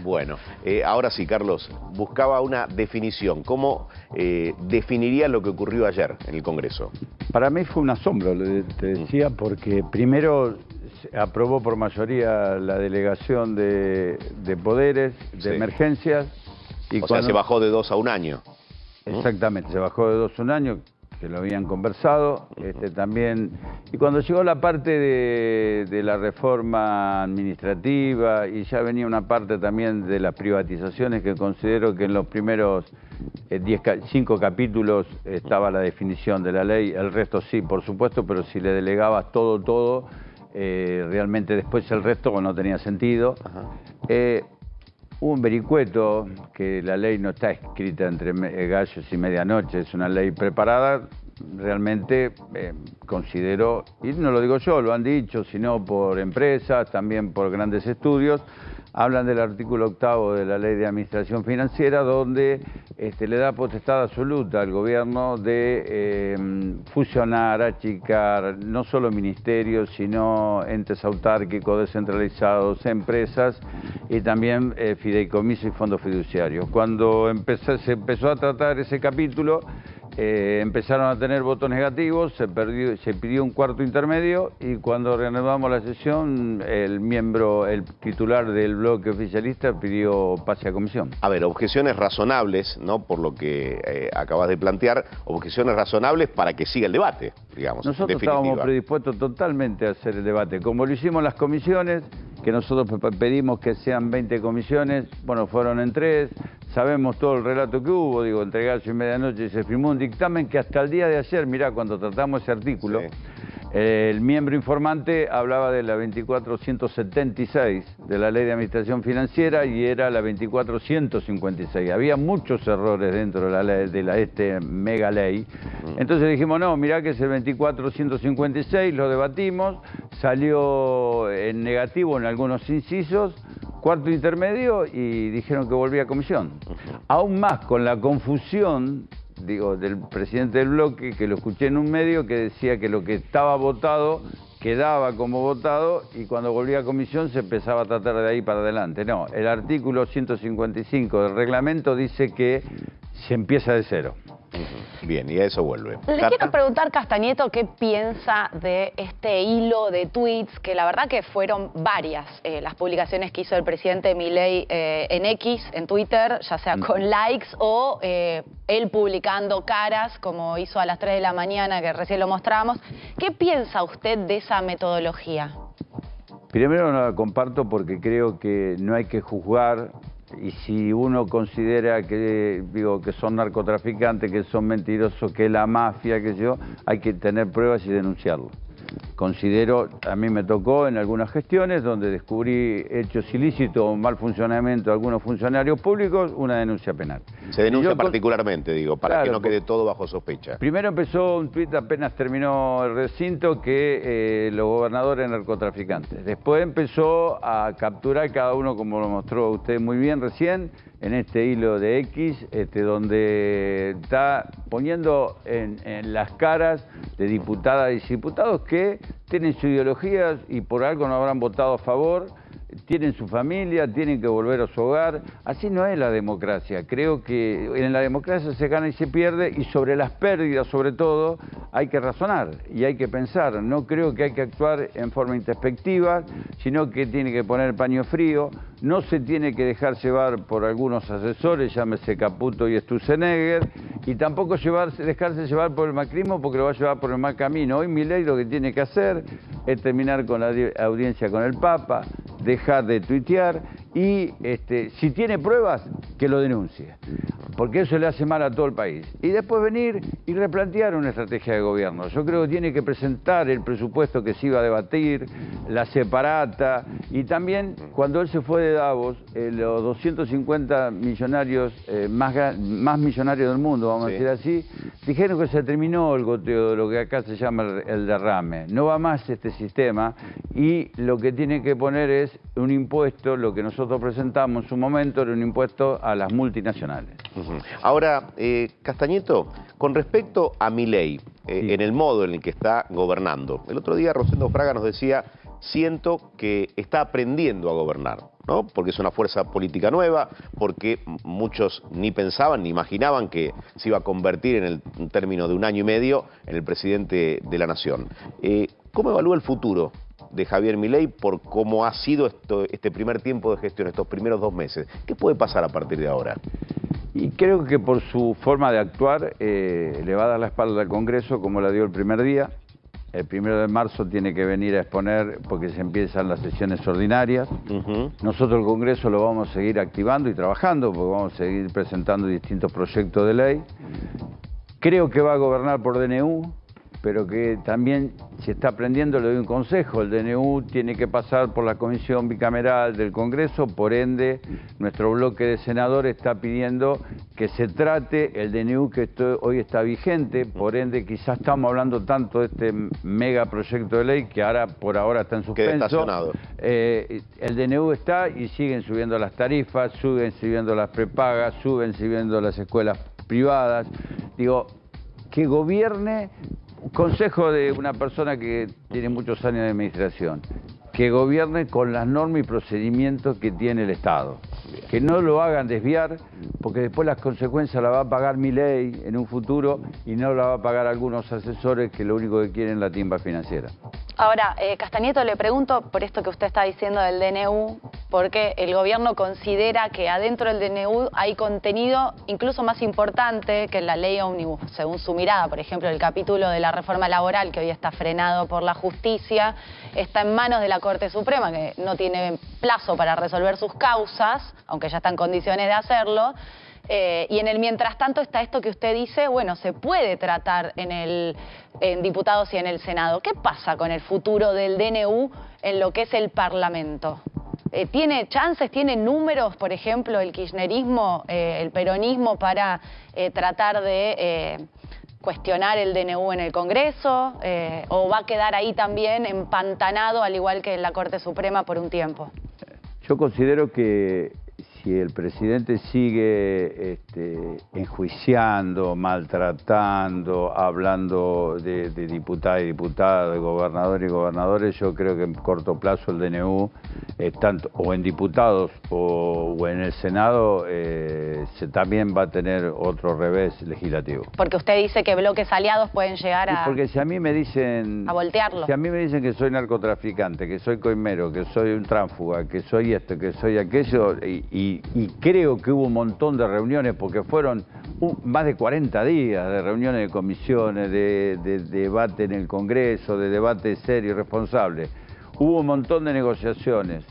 Bueno, ahora sí, Carlos, buscaba una definición. ¿Cómo definiría lo que ocurrió ayer en el Congreso? Para mí fue un asombro, te decía, porque primero se aprobó por mayoría la delegación de poderes, de emergencias. Y o sea, se bajó de 2 a 1 año. Exactamente, se bajó de 2 a 1 año, que lo habían conversado. También, y cuando llegó la parte de la reforma administrativa, y ya venía una parte también de las privatizaciones, que considero que en los primeros 5 capítulos estaba la definición de la ley, el resto sí, por supuesto, pero si le delegabas todo, realmente después el resto no tenía sentido. Hubo un vericueto, que la ley no está escrita entre gallos y medianoche, es una ley preparada. Realmente considero, y no lo digo yo, lo han dicho, sino por empresas, también por grandes estudios, hablan del artículo 8º de la Ley de Administración Financiera, donde le da potestad absoluta al gobierno de fusionar, achicar, no solo ministerios, sino entes autárquicos, descentralizados, empresas y también fideicomisos y fondos fiduciarios. Cuando se empezó a tratar ese capítulo, empezaron a tener votos negativos, se pidió un cuarto intermedio, y cuando reanudamos la sesión, el titular del bloque oficialista pidió pase a comisión. A ver, objeciones razonables, ¿no? Por lo que acabas de plantear, objeciones razonables para que siga el debate, digamos. Nosotros estábamos predispuestos totalmente a hacer el debate, como lo hicimos en las comisiones, que nosotros pedimos que sean 20 comisiones, bueno, fueron en 3, sabemos todo el relato que hubo, digo, entre gallo y medianoche, y se firmó un dictamen que hasta el día de ayer, mirá, cuando tratamos ese artículo, el miembro informante hablaba de la 2476 de la Ley de Administración Financiera y era la 2456. Había muchos errores dentro de la ley, mega ley. Entonces dijimos, no, mirá que es el 2456, lo debatimos, salió en negativo en algunos incisos, cuarto intermedio, y dijeron que volvía a comisión. Aún más con la confusión, digo, del presidente del bloque, que lo escuché en un medio, que decía que lo que estaba votado quedaba como votado, y cuando volvía a comisión se empezaba a tratar de ahí para adelante. No, el artículo 155 del reglamento dice que se empieza de cero. Bien, y a eso vuelve. Le quiero preguntar, Castañeto, qué piensa de este hilo de tweets, que la verdad que fueron varias las publicaciones que hizo el presidente Milei en X, en Twitter, ya sea con likes o él publicando caras, como hizo a las 3 de la mañana, que recién lo mostramos. ¿Qué piensa usted de esa metodología? Primero no la comparto porque creo que no hay que juzgar. Y si uno considera que, que son narcotraficantes, que son mentirosos, que es la mafia, hay que tener pruebas y denunciarlo. Considero, a mí me tocó en algunas gestiones donde descubrí hechos ilícitos o mal funcionamiento de algunos funcionarios públicos, una denuncia penal. Se denuncia particularmente, digo, para que no quede todo bajo sospecha. Primero empezó un tuit apenas terminó el recinto, que los gobernadores eran narcotraficantes. Después empezó a capturar cada uno, como lo mostró usted muy bien recién, en este hilo de X, donde está poniendo en las caras de diputadas y diputados que tienen sus ideologías y por algo no habrán votado a favor, tienen su familia, tienen que volver a su hogar. Así no es la democracia. Creo que en la democracia se gana y se pierde, y sobre las pérdidas, sobre todo, hay que razonar y hay que pensar. No creo que hay que actuar en forma introspectiva, sino que tiene que poner el paño frío. No se tiene que dejar llevar por algunos asesores, llámese Caputo y Sturzenegger, y tampoco dejarse llevar por el macrismo, porque lo va a llevar por el mal camino. Hoy Milei lo que tiene que hacer es terminar con la audiencia con el Papa, dejar de tuitear y si tiene pruebas, que lo denuncie, porque eso le hace mal a todo el país. Y después venir y replantear una estrategia de gobierno. Yo creo que tiene que presentar el presupuesto que se iba a debatir, la separata, y también cuando él se fue de Davos, los 250 millonarios más millonarios del mundo, vamos a decir así, dijeron que se terminó el goteo de lo que acá se llama el derrame. No va más este sistema, y lo que tiene que poner es un impuesto. Lo que nosotros presentamos en su momento era un impuesto a las multinacionales. Ahora, Castañeto, con respecto a Milei, en el modo en el que está gobernando, el otro día Rosendo Fraga nos decía siento que está aprendiendo a gobernar, ¿no? Porque es una fuerza política nueva, porque muchos ni pensaban ni imaginaban que se iba a convertir en el término de 1 año y medio en el presidente de la Nación. ¿Cómo evalúa el futuro de Javier Milei por cómo ha sido este primer tiempo de gestión, estos primeros 2 meses? ¿Qué puede pasar a partir de ahora? Y creo que por su forma de actuar le va a dar la espalda al Congreso como la dio el primer día. El 1 de marzo tiene que venir a exponer porque se empiezan las sesiones ordinarias. Nosotros el Congreso lo vamos a seguir activando y trabajando porque vamos a seguir presentando distintos proyectos de ley. Creo que va a gobernar por DNU, pero que también, si está aprendiendo, le doy un consejo. El DNU tiene que pasar por la Comisión Bicameral del Congreso, por ende, nuestro bloque de senadores está pidiendo que se trate el DNU que hoy está vigente, por ende, quizás estamos hablando tanto de este mega proyecto de ley que ahora, por ahora, está en suspenso. El DNU está y siguen subiendo las tarifas, siguen subiendo las prepagas, siguen subiendo las escuelas privadas. Digo, que gobierne. Consejo de una persona que tiene muchos años de administración, que gobierne con las normas y procedimientos que tiene el Estado. Que no lo hagan desviar, porque después las consecuencias las va a pagar Milei en un futuro y no la va a pagar algunos asesores que lo único que quieren es la timba financiera. Ahora, Castañeto, le pregunto por esto que usted está diciendo del DNU, porque el gobierno considera que adentro del DNU hay contenido incluso más importante que la ley ómnibus, según su mirada. Por ejemplo, el capítulo de la reforma laboral, que hoy está frenado por la justicia, está en manos de la Corte Suprema, que no tiene plazo para resolver sus causas, aunque ya está en condiciones de hacerlo. Y en el mientras tanto está esto que usted dice, bueno, se puede tratar en diputados y en el Senado. ¿Qué pasa con el futuro del DNU en lo que es el Parlamento? ¿Tiene chances, tiene números, por ejemplo, el kirchnerismo, el peronismo para tratar de cuestionar el DNU en el Congreso? ¿O va a quedar ahí también empantanado, al igual que en la Corte Suprema, por un tiempo? Yo considero que si el presidente sigue enjuiciando, maltratando, hablando de diputadas y diputados, de gobernadores y gobernadores, yo creo que en corto plazo el DNU, tanto o en diputados o en el Senado, también va a tener otro revés legislativo. Porque usted dice que bloques aliados pueden llegar a... Porque si a mí me dicen... a voltearlo. Si a mí me dicen que soy narcotraficante, que soy coimero, que soy un tránsfuga, que soy esto, que soy aquello, y creo que hubo un montón de reuniones, porque fueron más de 40 días de reuniones de comisiones, de debate en el Congreso, de debate serio y responsable. Hubo un montón de negociaciones,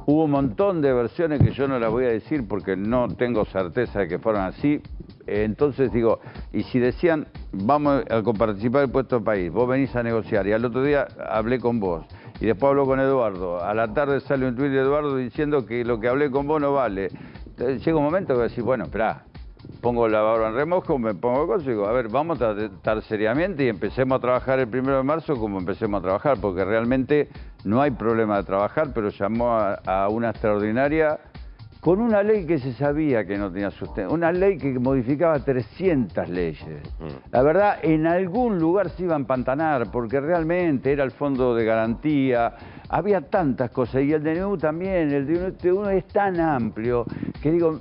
hubo un montón de versiones que yo no las voy a decir porque no tengo certeza de que fueran así. Entonces digo, y si decían, vamos a participar del puesto de país, vos venís a negociar, y al otro día hablé con vos, y después hablo con Eduardo, a la tarde sale un tuit de Eduardo diciendo que lo que hablé con vos no vale. Entonces, llega un momento que decís, bueno, esperá, pongo la barba en remojo, me pongo cosas y digo, a ver, vamos a tratar seriamente y empecemos a trabajar el 1 de marzo como empecemos a trabajar, porque realmente no hay problema de trabajar, pero llamó a una extraordinaria con una ley que se sabía que no tenía sustento, una ley que modificaba 300 leyes. La verdad, en algún lugar se iba a empantanar, porque realmente era el fondo de garantía, había tantas cosas, y el DNU también, el DNU es tan amplio, que digo,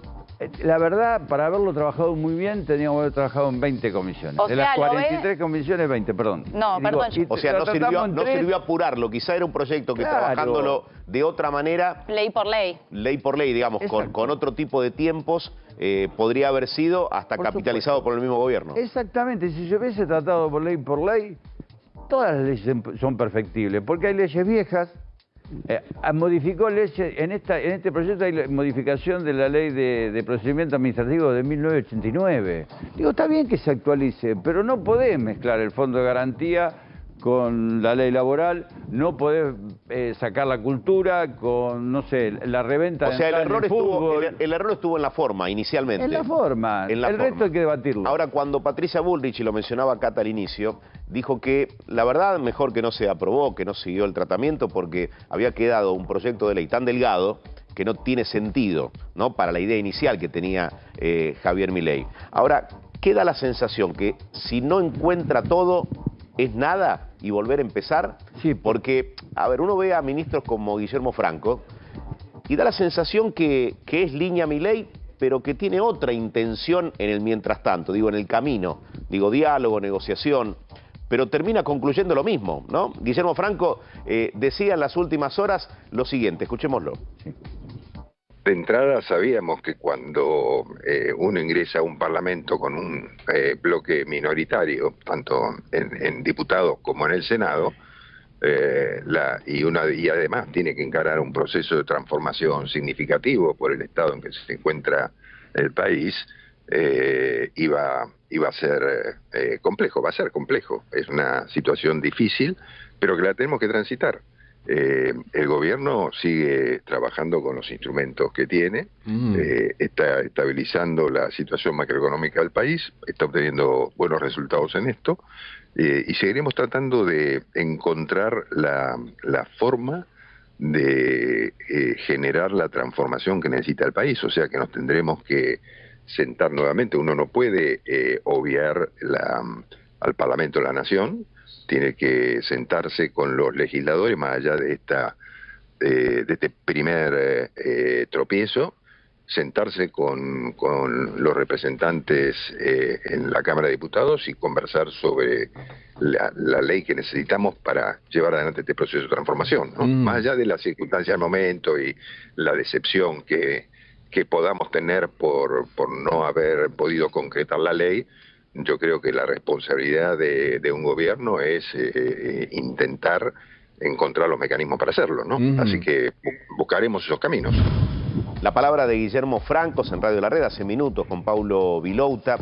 la verdad, para haberlo trabajado muy bien, teníamos que haber trabajado en 20 comisiones. O de sea, las 43 comisiones, 20, perdón. No, perdón. O sea, no sirvió apurarlo. Quizá era un proyecto que trabajándolo de otra manera... Ley por ley. Ley por ley, digamos, con otro tipo de tiempos, podría haber sido hasta capitalizado por el mismo gobierno. Exactamente. Si se hubiese tratado por ley, todas las leyes son perfectibles, porque hay leyes viejas. Modificó leyes, en este proyecto hay modificación de la ley de procedimiento administrativo de 1989. Digo, está bien que se actualice, pero no podés mezclar el fondo de garantía con la ley laboral, no podés sacar la cultura con, no sé, la reventa de el error estuvo en la forma, inicialmente. En la forma, el resto hay que debatirlo. Ahora, cuando Patricia Bullrich, y lo mencionaba Cata al inicio, dijo que la verdad mejor que no se aprobó, que no siguió el tratamiento, porque había quedado un proyecto de ley tan delgado que no tiene sentido, ¿no?, para la idea inicial que tenía Javier Milei. Ahora, queda la sensación que si no encuentra todo, es nada, y volver a empezar? Sí. Porque, a ver, uno ve a ministros como Guillermo Franco y da la sensación que es línea Milei, pero que tiene otra intención en el mientras tanto, digo, en el camino, digo, diálogo, negociación, pero termina concluyendo lo mismo, ¿no? Guillermo Franco decía en las últimas horas lo siguiente, escuchémoslo. Sí. De entrada sabíamos que cuando uno ingresa a un parlamento con un bloque minoritario, tanto en diputados como en el Senado, y además tiene que encarar un proceso de transformación significativo por el estado en que se encuentra el país, iba a ser complejo, va a ser complejo. Es una situación difícil, pero que la tenemos que transitar. El gobierno sigue trabajando con los instrumentos que tiene, está estabilizando la situación macroeconómica del país, está obteniendo buenos resultados en esto, y seguiremos tratando de encontrar la forma de generar la transformación que necesita el país, o sea que nos tendremos que sentar nuevamente. Uno no puede obviar al Parlamento de la Nación, tiene que sentarse con los legisladores más allá de este primer tropiezo, sentarse con los representantes en la Cámara de Diputados y conversar sobre la ley que necesitamos para llevar adelante este proceso de transformación, ¿no? Más allá de la circunstancia del momento y la decepción que podamos tener por no haber podido concretar la ley, yo creo que la responsabilidad de un gobierno es intentar encontrar los mecanismos para hacerlo, ¿no? Así que buscaremos esos caminos. La palabra de Guillermo Francos en Radio La Red hace minutos con Paulo Vilouta,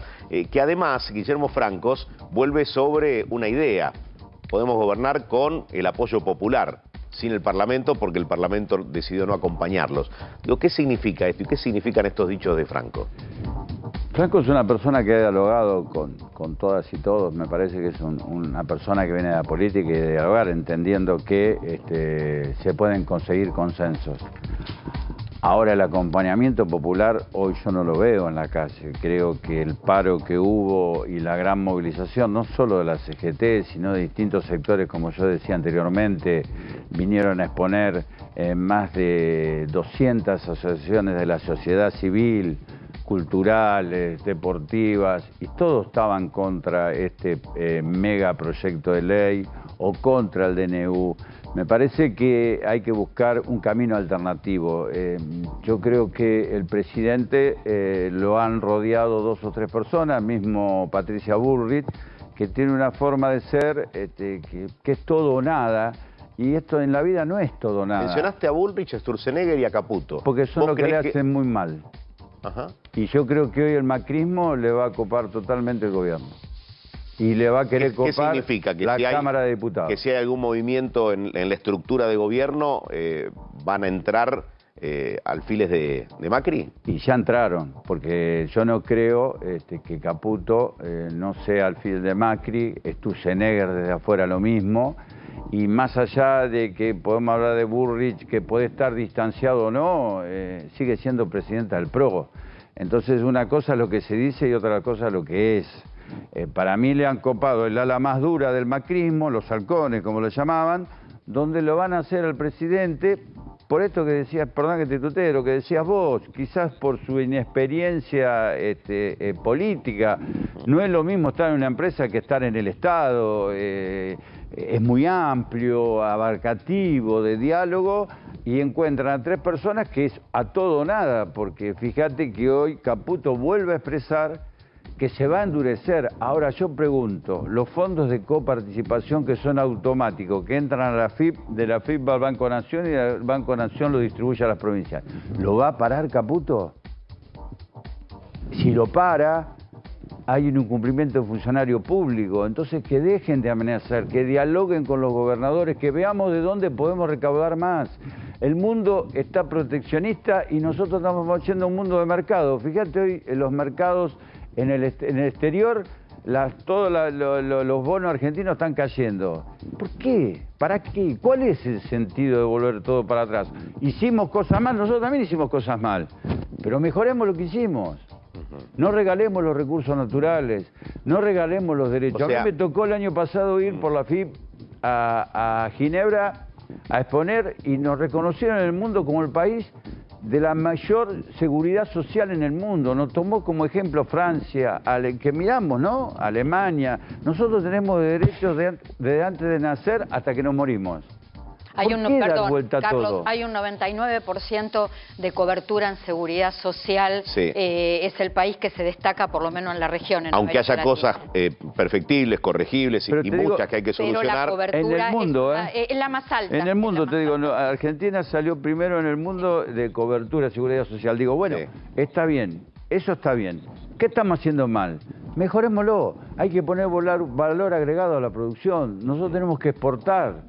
que además Guillermo Francos vuelve sobre una idea. Podemos gobernar con el apoyo popular, sin el Parlamento, porque el Parlamento decidió no acompañarlos. Digo, ¿qué significa esto y qué significan estos dichos de Franco? Franco es una persona que ha dialogado con todas y todos. Me parece que es una persona que viene de la política y de dialogar, entendiendo que se pueden conseguir consensos. Ahora el acompañamiento popular hoy yo no lo veo en la calle. Creo que el paro que hubo y la gran movilización, no solo de la CGT, sino de distintos sectores, como yo decía anteriormente, vinieron a exponer más de 200 asociaciones de la sociedad civil, culturales, deportivas, y todos estaban contra este mega proyecto de ley o contra el DNU. Me parece que hay que buscar un camino alternativo. Yo creo que el presidente lo han rodeado 2 o 3 personas, mismo Patricia Bullrich, que tiene una forma de ser que es todo o nada. Y esto en la vida no es todo o nada. Mencionaste a Bullrich, a Sturzenegger y a Caputo. Porque son los que le hacen muy mal. Ajá. Y yo creo que hoy el macrismo le va a copar totalmente el gobierno. Y le va a querer copar. ¿Qué significa? Que la si Cámara de Diputados. Que si hay algún movimiento en la estructura de gobierno, van a entrar alfiles de Macri. Y ya entraron, porque yo no creo que Caputo no sea alfil de Macri, Sturzenegger desde afuera lo mismo. Y más allá de que podemos hablar de Bullrich, que puede estar distanciado o no, sigue siendo presidenta del PRO. Entonces una cosa es lo que se dice y otra cosa es lo que es. Para mí le han copado el ala más dura del macrismo, los halcones como lo llamaban, donde lo van a hacer al presidente, por esto que decías, perdón que te tutee, lo que decías vos, quizás por su inexperiencia política. No es lo mismo estar en una empresa que estar en el Estado. Es muy amplio, abarcativo, de diálogo, y encuentran a 3 personas que es a todo o nada, porque fíjate que hoy Caputo vuelve a expresar que se va a endurecer. Ahora yo pregunto, los fondos de coparticipación que son automáticos, que entran a la FIP, de la FIP va al Banco Nación y el Banco Nación lo distribuye a las provincias, ¿lo va a parar Caputo? Si lo para, hay un incumplimiento de funcionario público. Entonces que dejen de amenazar, que dialoguen con los gobernadores, que veamos de dónde podemos recaudar más. El mundo está proteccionista y nosotros estamos haciendo un mundo de mercado. Fíjate hoy en los mercados en el exterior, todos los bonos argentinos están cayendo. ¿Por qué? ¿Para qué? ¿Cuál es el sentido de volver todo para atrás? ¿Hicimos cosas mal? Nosotros también hicimos cosas mal, pero mejoremos lo que hicimos. No regalemos los recursos naturales, no regalemos los derechos. O sea, a mí me tocó el año pasado ir por la FIP a Ginebra a exponer y nos reconocieron en el mundo como el país de la mayor seguridad social en el mundo. Nos tomó como ejemplo Francia, que miramos, ¿no? Alemania. Nosotros tenemos derechos desde antes de nacer hasta que nos morimos. Hay ¿Por qué dar vuelta a Carlos, todo? hay un 99% de cobertura en seguridad social. Sí. Es el país que se destaca, por lo menos en la región. En Aunque América haya cosas Latina. perfectibles, corregibles y Pero te muchas digo, que hay que Pero la solucionar. cobertura En el mundo, es la más alta. En el mundo, te digo, no, Argentina salió primero en el mundo de cobertura de seguridad social. Digo, bueno, Sí. está bien, eso está bien. ¿Qué estamos haciendo mal? Mejorémoslo. Hay que poner valor agregado a la producción. Nosotros tenemos que exportar.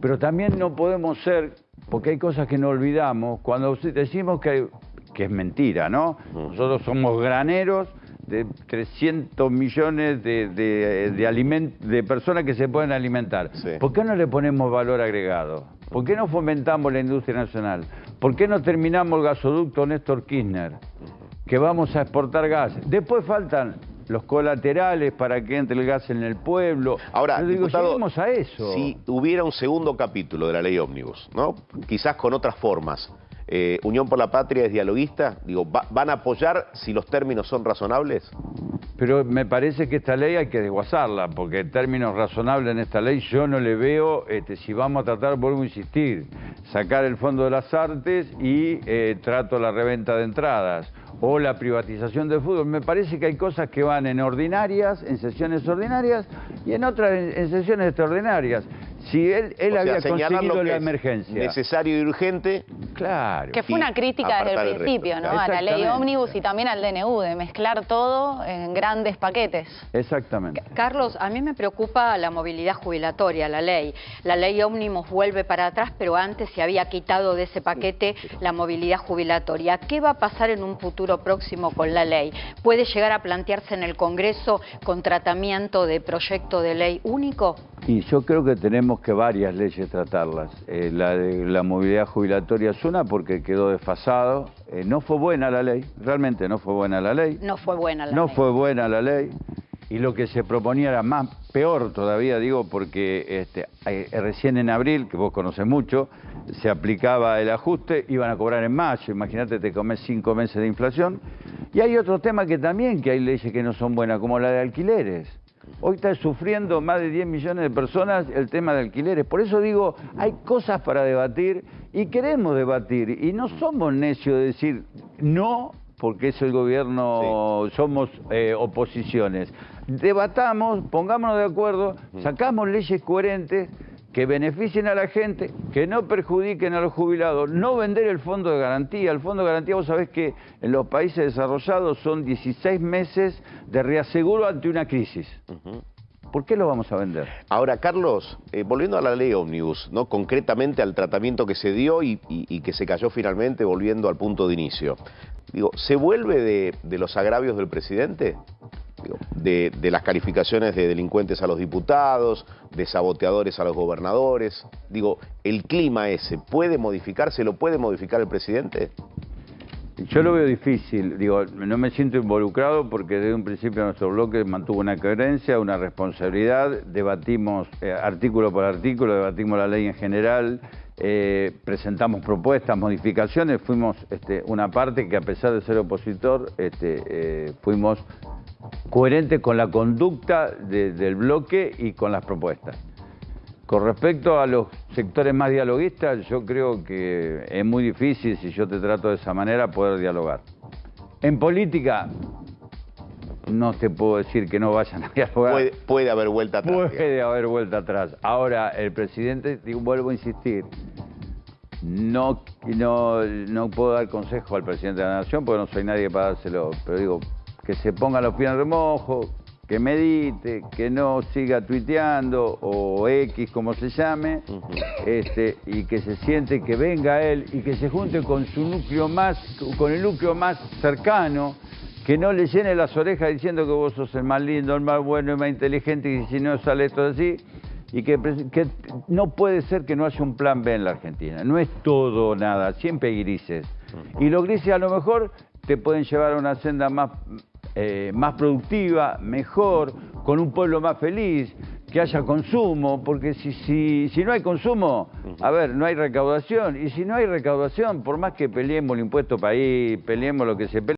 Pero también no podemos ser, porque hay cosas que no olvidamos, cuando decimos que es mentira, ¿no? Nosotros somos graneros de 300 millones de personas que se pueden alimentar. Sí. ¿Por qué no le ponemos valor agregado? ¿Por qué no fomentamos la industria nacional? ¿Por qué no terminamos el gasoducto Néstor Kirchner? Que vamos a exportar gas. Después faltan los colaterales para que entre el gas en el pueblo. Ahora, yo digo, diputado, lleguemos a eso. si hubiera un segundo capítulo de la ley ómnibus, ¿no? Quizás con otras formas, Unión por la Patria es dialoguista, digo, ¿van a apoyar si los términos son razonables? Pero me parece que esta ley hay que desguazarla, porque términos razonables en esta ley yo no le veo, si vamos a tratar, vuelvo a insistir, sacar el Fondo de las Artes y trato la reventa de entradas, o la privatización del fútbol. Me parece que hay cosas que van en ordinarias, en sesiones ordinarias, y en otras en sesiones extraordinarias. Si él O sea, había señalar conseguido lo que la es emergencia. Necesario y urgente. Claro. Que fue una crítica apartar desde el el principio, resto. ¿no? A la ley Exactamente. ómnibus y también al DNU, de mezclar todo en grandes paquetes. Exactamente. Carlos, a mí me preocupa la movilidad jubilatoria, la ley. La ley ómnibus vuelve para atrás, pero antes se había quitado de ese paquete la movilidad jubilatoria. ¿Qué va a pasar en un futuro próximo con la ley? ¿Puede llegar a plantearse en el Congreso con tratamiento de proyecto de ley único? Y yo creo que tenemos que varias leyes tratarlas. La de la movilidad jubilatoria es una porque quedó desfasado. No fue buena la ley, realmente no fue buena la ley. No fue buena la No ley. fue buena la ley. Y lo que se proponía era más, peor todavía, digo, porque recién en abril, que vos conocés mucho, se aplicaba el ajuste, iban a cobrar en mayo, imagínate, te comes 5 meses de inflación. Y hay otro tema que también, que hay leyes que no son buenas, como la de alquileres. Hoy está sufriendo más de 10 millones de personas el tema de alquileres. Por eso digo, hay cosas para debatir y queremos debatir. Y no somos necios de decir no, porque es el gobierno, sí. Somos oposiciones. Debatamos, pongámonos de acuerdo, sacamos leyes coherentes que beneficien a la gente, que no perjudiquen a los jubilados, no vender el fondo de garantía. El fondo de garantía, vos sabés que en los países desarrollados son 16 meses de reaseguro ante una crisis. ¿Por qué lo vamos a vender? Ahora, Carlos, volviendo a la ley ómnibus, ¿no? Concretamente al tratamiento que se dio y que se cayó finalmente, volviendo al punto de inicio. Digo, ¿se vuelve de los agravios del presidente? Digo, de las calificaciones de delincuentes a los diputados, de saboteadores a los gobernadores. Digo, ¿el clima ese puede modificarse? ¿Lo puede modificar el presidente? Yo lo veo difícil, digo, no me siento involucrado porque desde un principio nuestro bloque mantuvo una coherencia, una responsabilidad, debatimos artículo por artículo, debatimos la ley en general, presentamos propuestas, modificaciones, fuimos una parte que a pesar de ser opositor, fuimos coherentes con la conducta del bloque y con las propuestas. Con respecto a los sectores más dialoguistas, yo creo que es muy difícil, si yo te trato de esa manera, poder dialogar. En política, no te puedo decir que no vayan a dialogar. Puede haber vuelta atrás. Puede haber vuelta atrás. Ahora, el presidente, vuelvo a insistir, no puedo dar consejo al presidente de la Nación porque no soy nadie para dárselo, pero digo, que se ponga los pies en remojo, que medite, que no siga tuiteando o X como se llame, y que se siente, que venga él y que se junte con su núcleo con el núcleo más cercano, que no le llene las orejas diciendo que vos sos el más lindo, el más bueno, el más inteligente, y si no sale esto así, y que no puede ser que no haya un plan B en la Argentina. No es todo nada, siempre hay grises. Y los grises a lo mejor te pueden llevar a una senda más productiva, mejor, con un pueblo más feliz, que haya consumo, porque si no hay consumo, a ver, no hay recaudación, y si no hay recaudación, por más que peleemos el impuesto país, peleemos lo que se pelee,